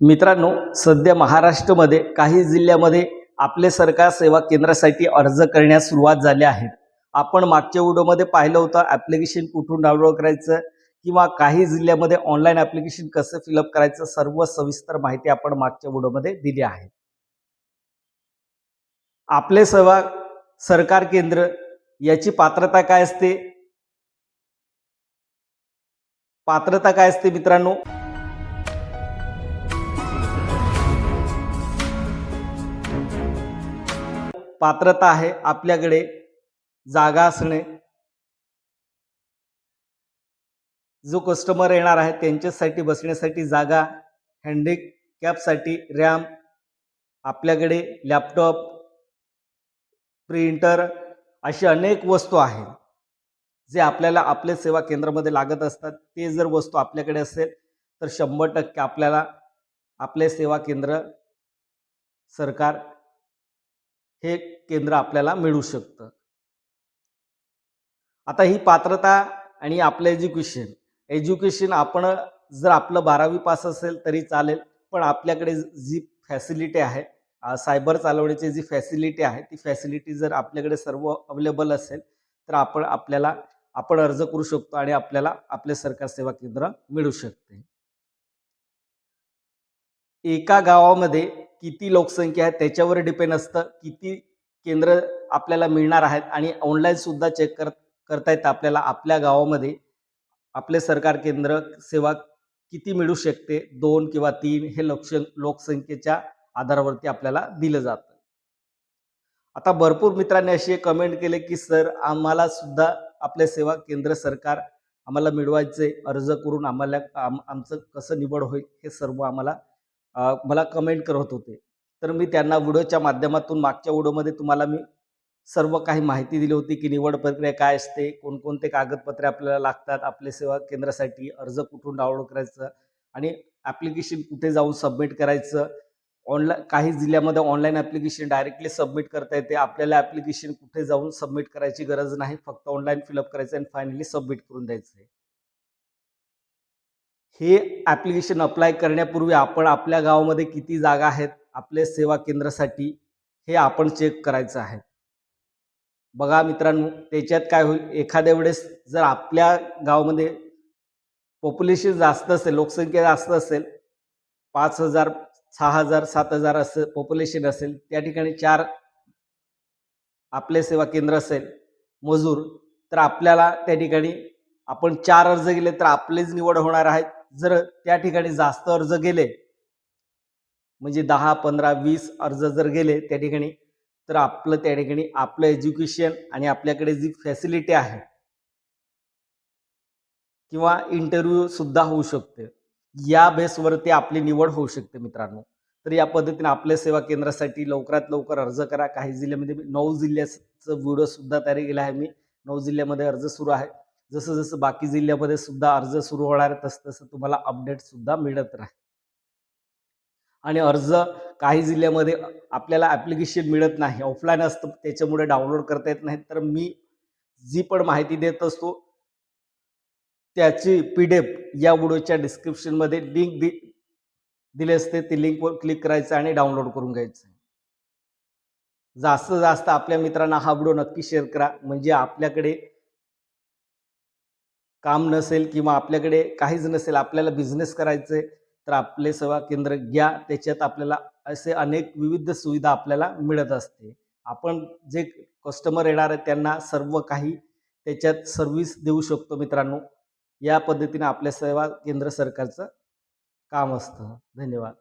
मित्रांनो, सध्या महाराष्ट्रामध्ये काही जिल्ह्यामध्ये आपले सरकार सेवा केंद्रासाठी अर्ज करण्यास सुरुवात झाली आहे. आपण मागच्या व्हिडिओमध्ये पाहिलं होतं ॲप्लिकेशन कुठून डाउनलोड करायचं किंवा काही जिल्ह्यामध्ये ऑनलाईन ॲप्लिकेशन कसं फिलअप करायचं, सर्व सविस्तर माहिती आपण मागच्या व्हिडिओमध्ये दिली आहे. आपले सेवा सरकार केंद्र याची पात्रता काय असते? मित्रांनो? पात्रता आहे आपल्याकडे जागा असणे, जो कस्टमर येणार आहे त्यांच्यासाठी बसण्यासाठी जागा, हँडिकॅपसाठी रॅम्प, आपल्याकडे लॅपटॉप, प्रिंटर अशी अनेक वस्तू आहेत जे आपल्याला आपल्या सेवा केंद्रामध्ये लागत असतात. ते जर वस्तू आपल्याकडे असेल तर 100% आपल्याला आपले सेवा केंद्र सरकार हे केंद्र आपल्याला मिळू शकतं. आता ही पात्रता आणि आपलं एज्युकेशन आपण जर आपलं 12वी पास असेल तरी चालेल, पण आपल्याकडे जी फॅसिलिटी आहे, सायबर चालवण्याची जी फॅसिलिटी आहे, ती फॅसिलिटी जर आपल्याकडे सर्व अवेलेबल असेल तर आपण अर्ज करू शकतो आणि आपल्याला आपले सरकार सेवा केंद्र मिळू शकते. एका गावामध्ये किती लोकसंख्या आहे त्याच्यावर डिपेंड असतं किती केंद्र आपल्याला मिळणार आहेत. आणि ऑनलाईन सुद्धा चेक करता येतं आपल्याला आपल्या गावामध्ये आपले सरकार केंद्र सेवा किती मिळू शकते, 2 किंवा 3 हे लोकसंख्येच्या आधारावरती आपल्याला दिलं जातं. आता भरपूर मित्रांनी असे कमेंट केले की सर आम्हाला सुद्धा आपले सेवा केंद्र सरकार आम्हाला मिळवायचे, अर्ज करून आम्हाला आमचं कसं निवड होईल हे सर्व मला कमेंट करत होते. तर मी त्यांना व्हिडिओच्या माध्यमातून मागच्या व्हिडिओमध्ये तुम्हाला मी सर्व काही माहिती दिली होती की निवड प्रक्रिया काय असते, कोणकोणते कागदपत्रे आपल्याला लागतात, आपले सेवा केंद्रासाठी अर्ज कुठून डाउनलोड करायचं आणि ॲप्लिकेशन कुठे जाऊन सबमिट करायचं. काही जिल्ह्यामध्ये ऑनलाईन ॲप्लिकेशन डायरेक्टली सबमिट करता येते. आपल्याला ॲप्लिकेशन कुठे जाऊन सबमिट करायची गरज नाही, फक्त ऑनलाईन फिलअप करायचं आणि फायनली सबमिट करून द्यायचं आहे. हे ॲप्लिकेशन अप्लाय करण्यापूर्वी आपण आपल्या गावामध्ये किती जागा आहेत आपले सेवा केंद्रासाठी हे आपण चेक करायचं आहे. बघा मित्रांनो, त्याच्यात काय होईल, एखाद्या वेळेस जर आपल्या गावामध्ये पॉप्युलेशन जास्त असेल, लोकसंख्या जास्त असेल, 5,000, 6,000, 7,000 असं पॉप्युलेशन असेल, त्या ठिकाणी 4 आपले सेवा केंद्र असेल मजूर, तर आपल्याला त्या ठिकाणी आपण 4 अर्ज गेले तर आपलीच निवड होणार आहे. जर त्या ठिकाणी जास्त अर्ज गेले म्हणजे 10, 15, 20 अर्ज जर गेले त्या ठिकाणी, तर त्या ठिकाणी आपलं एज्युकेशन आणि आपल्याकडे जी फॅसिलिटी आहे किंवा इंटरव्ह्यू सुद्धा होऊ शकते, या बेसवरती आपली निवड होऊ शकते मित्रांनो. तर या पद्धतीने आपल्या सेवा केंद्रासाठी लवकरात लवकर अर्ज करा. काही जिल्ह्यामध्ये 9 जिल्ह्याचं व्हिडिओ सुद्धा तयार केला आहे मी. 9 जिल्ह्यामध्ये अर्ज सुरू आहे. जसं जसं बाकी जिल्ह्यामध्ये सुद्धा अर्ज सुरू होणार तसं तसं तुम्हाला अपडेट सुद्धा मिळत राहील. आणि अर्ज काही जिल्ह्यामध्ये आपल्याला ॲप्लिकेशन मिळत नाही, ऑफलाईन असतं, त्याच्यामुळे डाउनलोड करता येत नाही. तर मी जी पण माहिती देत असतो त्याची PDF या व्हिडिओच्या डिस्क्रिप्शनमध्ये लिंक दिली असते. ती लिंकवर क्लिक करायचं आणि डाउनलोड करून घ्यायचं. जास्तीत जास्त आपल्या मित्रांना हा व्हिडिओ नक्की शेअर करा. म्हणजे आपल्याकडे काम नसेल किंवा आपल्याकडे काहीच नसेल, आपल्याला बिझनेस करायचे तर आपले सेवा केंद्र घ्या. त्याच्यात आपल्याला असे अनेक विविध सुविधा आपल्याला मिळत असते. आपण जे कस्टमर येणार आहेत त्यांना सर्व काही त्याच्यात सर्व्हिस देऊ शकतो मित्रांनो. या पद्धतीने आपल्या सेवा केंद्र सरकारचं काम असतं. धन्यवाद.